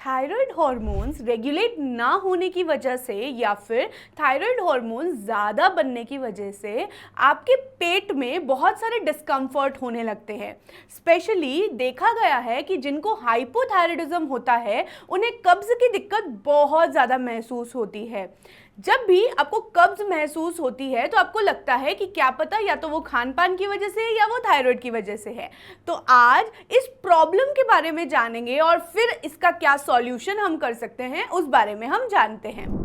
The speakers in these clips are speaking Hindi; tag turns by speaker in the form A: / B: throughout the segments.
A: थायराइड हॉर्मोन्स रेगुलेट ना होने की वजह से या फिर थायराइड हॉर्मोन्स ज़्यादा बनने की वजह से आपके पेट में बहुत सारे डिस्कम्फर्ट होने लगते हैं। स्पेशली देखा गया है कि जिनको हाइपोथायराइडिज्म होता है उन्हें कब्ज की दिक्कत बहुत ज़्यादा महसूस होती है। जब भी आपको कब्ज महसूस होती है तो आपको लगता है कि क्या पता या तो वो खान पान की वजह से है या वो थायराइड की वजह से है। तो आज इस प्रॉब्लम के बारे में जानेंगे और फिर इसका क्या सॉल्यूशन हम कर सकते हैं उस बारे में हम जानते हैं।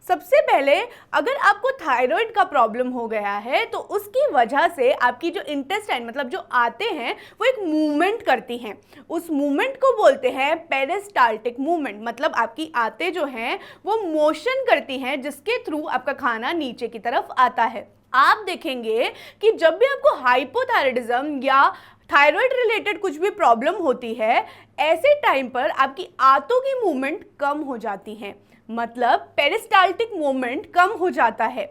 A: सबसे पहले अगर आपको थायराइड का प्रॉब्लम हो गया है तो उसकी वजह से आपकी जो इंटेस्टाइन मतलब जो आते हैं वो एक मूवमेंट करती हैं। उस मूवमेंट को बोलते हैं पेरिस्टाल्टिक मूवमेंट, मतलब आपकी आते जो हैं वो मोशन करती हैं जिसके थ्रू आपका खाना नीचे की तरफ आता है। आप देखेंगे कि जब भी आपको हाइपोथायराइडिज्म या थायराइड रिलेटेड कुछ भी प्रॉब्लम होती है, ऐसे टाइम पर आपकी आंतों की मूवमेंट कम हो जाती है, मतलब पेरिस्टाल्टिक मूवमेंट कम हो जाता है।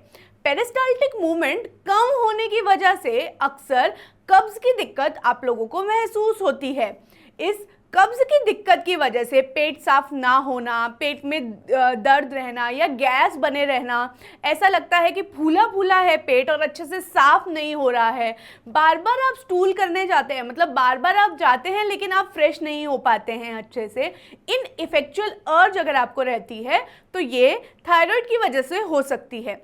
A: पेरिस्टाल्टिक मूवमेंट कम होने की वजह से अक्सर कब्ज की दिक्कत आप लोगों को महसूस होती है। इस कब्ज की दिक्कत की वजह से पेट साफ ना होना, पेट में दर्द रहना या गैस बने रहना, ऐसा लगता है कि फूला फूला है पेट और अच्छे से साफ नहीं हो रहा है, बार बार आप स्टूल करने जाते हैं, मतलब बार बार आप जाते हैं लेकिन आप फ्रेश नहीं हो पाते हैं अच्छे से, इन इफेक्चुअल अर्ज अगर आपको रहती है तो ये थायराइड की वजह से हो सकती है।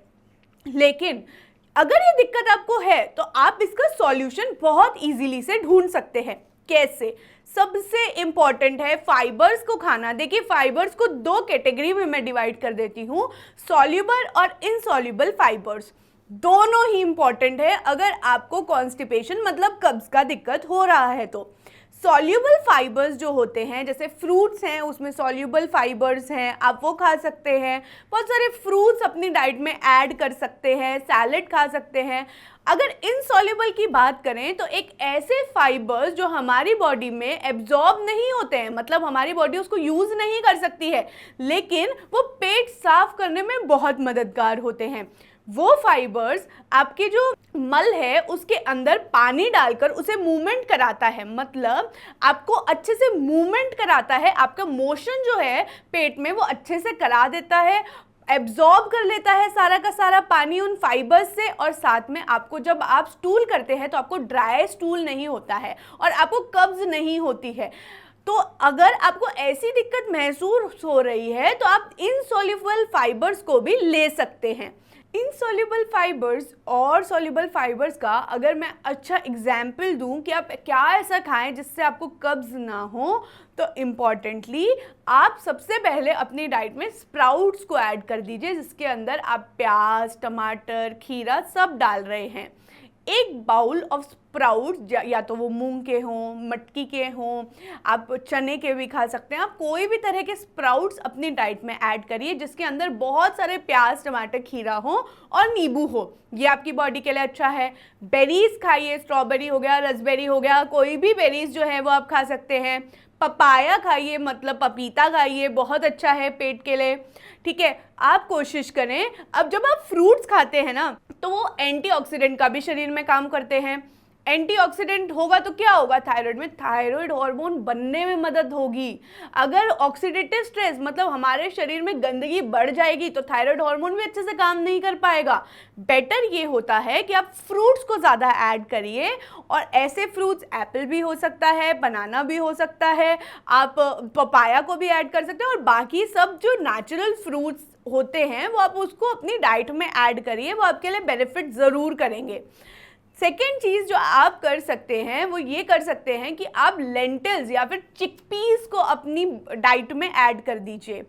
A: लेकिन अगर ये दिक्कत आपको है तो आप इसका सॉल्यूशन बहुत इजीली से ढूंढ सकते हैं। कैसे? सबसे इंपॉर्टेंट है फाइबर्स को खाना। देखिए, फाइबर्स को दो कैटेगरी में मैं डिवाइड कर देती हूँ, सॉल्युबल और इनसॉल्युबल फाइबर्स। दोनों ही इंपॉर्टेंट है अगर आपको कॉन्स्टिपेशन मतलब कब्ज का दिक्कत हो रहा है तो। सॉल्युबल फाइबर्स जो होते हैं, जैसे फ्रूट्स हैं उसमें सॉल्युबल फाइबर्स हैं, आप वो खा सकते हैं। बहुत सारे फ्रूट्स अपनी डाइट में ऐड कर सकते हैं, सैलेड खा सकते हैं। अगर इनसॉल्युबल की बात करें तो एक ऐसे फाइबर्स जो हमारी बॉडी में एब्जॉर्ब नहीं होते हैं, मतलब हमारी बॉडी उसको यूज़ नहीं कर सकती है, लेकिन वो पेट साफ करने में बहुत मददगार होते हैं। वो फाइबर्स आपके जो मल है उसके अंदर पानी डालकर उसे मूवमेंट कराता है, मतलब आपको अच्छे से मूवमेंट कराता है। आपका मोशन जो है पेट में वो अच्छे से करा देता है, एब्जॉर्ब कर लेता है सारा का सारा पानी उन फाइबर्स से, और साथ में आपको जब आप स्टूल करते हैं तो आपको ड्राई स्टूल नहीं होता है और आपको कब्ज नहीं होती है। तो अगर आपको ऐसी दिक्कत महसूस हो रही है तो आप इनसॉल्युबल फाइबर्स को भी ले सकते हैं। इनसॉल्युबल फाइबर्स और सॉल्युबल फाइबर्स का अगर मैं अच्छा एग्जाम्पल दूं कि आप क्या ऐसा खाएं जिससे आपको कब्ज ना हो, तो इम्पॉर्टेंटली आप सबसे पहले अपनी डाइट में स्प्राउट्स को ऐड कर दीजिए, जिसके अंदर आप प्याज, टमाटर, खीरा सब डाल रहे हैं। एक बाउल ऑफ स्प्राउट्स, या तो वो मूंग के हों, मटकी के हों, आप चने के भी खा सकते हैं, आप कोई भी तरह के स्प्राउट्स अपनी डाइट में ऐड करिए जिसके अंदर बहुत सारे प्याज, टमाटर, खीरा हो और नींबू हो। ये आपकी बॉडी के लिए अच्छा है। बेरीज खाइए, स्ट्रॉबेरी हो गया, रसबेरी हो गया, कोई भी बेरीज जो है वो आप खा सकते हैं। पपाया खाइए, मतलब पपीता खाइए, बहुत अच्छा है पेट के लिए। ठीक है, आप कोशिश करें। अब जब आप फ्रूट्स खाते हैं ना तो वो एंटीऑक्सीडेंट का भी शरीर में काम करते हैं। एंटीऑक्सीडेंट होगा तो क्या होगा थायराइड में? थायराइड हार्मोन बनने में मदद होगी। अगर ऑक्सीडेटिव स्ट्रेस मतलब हमारे शरीर में गंदगी बढ़ जाएगी तो थायराइड हार्मोन भी अच्छे से काम नहीं कर पाएगा। बेटर ये होता है कि आप फ्रूट्स को ज़्यादा ऐड करिए, और ऐसे फ्रूट्स एप्पल भी हो सकता है, बनाना भी हो सकता है, आप पपाया को भी ऐड कर सकते हैं, और बाकी सब जो नेचुरल फ्रूट्स होते हैं वो आप उसको अपनी डाइट में ऐड करिए, वो आपके लिए बेनिफिट ज़रूर करेंगे। सेकेंड चीज़ जो आप कर सकते हैं वो ये कर सकते हैं कि आप लेंटिल्स या फिर चिकपीस को अपनी डाइट में ऐड कर दीजिए।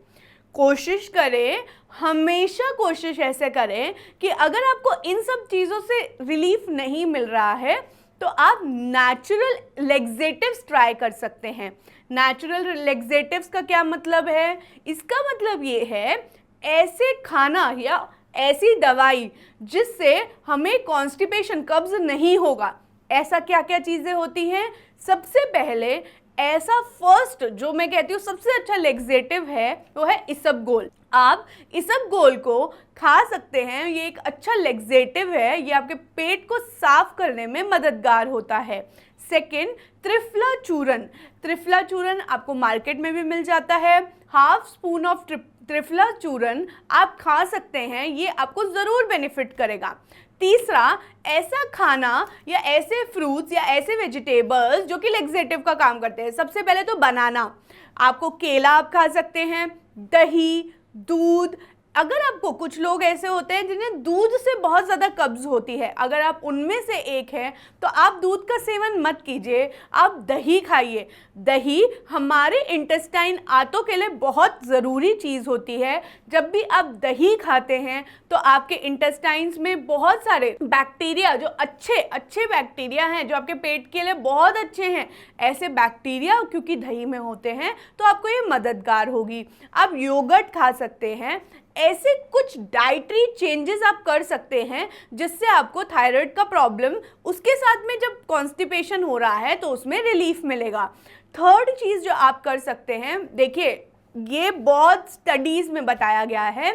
A: कोशिश करें, हमेशा कोशिश ऐसे करें कि अगर आपको इन सब चीज़ों से रिलीफ नहीं मिल रहा है तो आप नेचुरल लेग्जेटिव्स ट्राई कर सकते हैं। नेचुरल लेग्जेटिव्स का क्या मतलब है? इसका मतलब ये है ऐसे खाना या ऐसी दवाई जिससे हमें कॉन्स्टिपेशन, कब्ज नहीं होगा। ऐसा क्या क्या चीज़ें होती हैं? सबसे पहले ऐसा फर्स्ट जो मैं कहती हूँ सबसे अच्छा लेग्जेटिव है वो है इसबगोल। आप इसबगोल को खा सकते हैं, ये एक अच्छा लेग्जेटिव है, ये आपके पेट को साफ करने में मददगार होता है। सेकेंड, त्रिफला चूरन। त्रिफला चूरन आपको मार्केट में भी मिल जाता है। हाफ स्पून ऑफ त्रिफला चूरन आप खा सकते हैं, ये आपको ज़रूर बेनिफिट करेगा। तीसरा, ऐसा खाना या ऐसे फ्रूट्स या ऐसे वेजिटेबल्स जो कि लेग्जेटिव का काम करते हैं। सबसे पहले तो बनाना, आपको केला आप खा सकते हैं, दही, दूध। अगर आपको, कुछ लोग ऐसे होते हैं जिन्हें दूध से बहुत ज़्यादा कब्ज होती है, अगर आप उनमें से एक हैं तो आप दूध का सेवन मत कीजिए, आप दही खाइए। दही हमारे इंटेस्टाइन आंतों के लिए बहुत ज़रूरी चीज़ होती है। जब भी आप दही खाते हैं तो आपके इंटेस्टाइन्स में बहुत सारे बैक्टीरिया, जो अच्छे बैक्टीरिया हैं, जो आपके पेट के लिए बहुत अच्छे हैं, ऐसे बैक्टीरिया क्योंकि दही में होते हैं तो आपको ये मददगार होगी। आप योगर्ट खा सकते हैं। ऐसे कुछ डाइटरी चेंजेस आप कर सकते हैं जिससे आपको थायराइड का प्रॉब्लम, उसके साथ में जब कॉन्स्टिपेशन हो रहा है तो उसमें रिलीफ मिलेगा। थर्ड चीज़ जो आप कर सकते हैं, देखिए ये बहुत स्टडीज़ में बताया गया है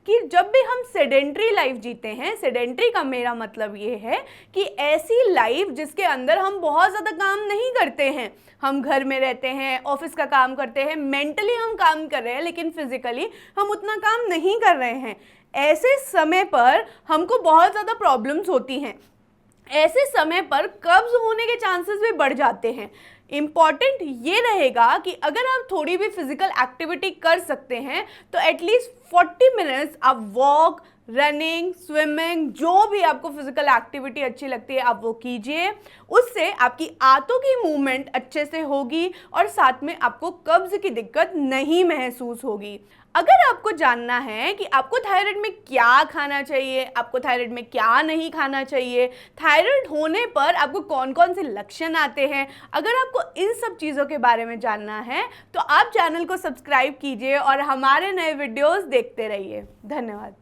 A: कि जब भी हम सेडेंट्री लाइफ जीते हैं, सेडेंट्री का मेरा मतलब ये है कि ऐसी लाइफ जिसके अंदर हम बहुत ज़्यादा काम नहीं करते हैं, हम घर में रहते हैं, ऑफिस का काम करते हैं, मेंटली हम काम कर रहे हैं लेकिन फिजिकली हम उतना काम नहीं कर रहे हैं, ऐसे समय पर हमको बहुत ज़्यादा प्रॉब्लम्स होती हैं। ऐसे समय पर कब्ज होने के चांसेस भी बढ़ जाते हैं। इम्पॉर्टेंट ये रहेगा कि अगर आप थोड़ी भी फिजिकल एक्टिविटी कर सकते हैं तो एटलीस्ट 40 मिनट्स आप वॉक, रनिंग, स्विमिंग, जो भी आपको फिजिकल एक्टिविटी अच्छी लगती है आप वो कीजिए। उससे आपकी आंतों की मूवमेंट अच्छे से होगी और साथ में आपको कब्ज की दिक्कत नहीं महसूस होगी। अगर आपको जानना है कि आपको थायराइड में क्या खाना चाहिए, आपको थायराइड में क्या नहीं खाना चाहिए, थायराइड होने पर आपको कौन कौन से लक्षण आते हैं, अगर आपको इन सब चीज़ों के बारे में जानना है तो आप चैनल को सब्सक्राइब कीजिए और हमारे नए वीडियोस देखते रहिए। धन्यवाद।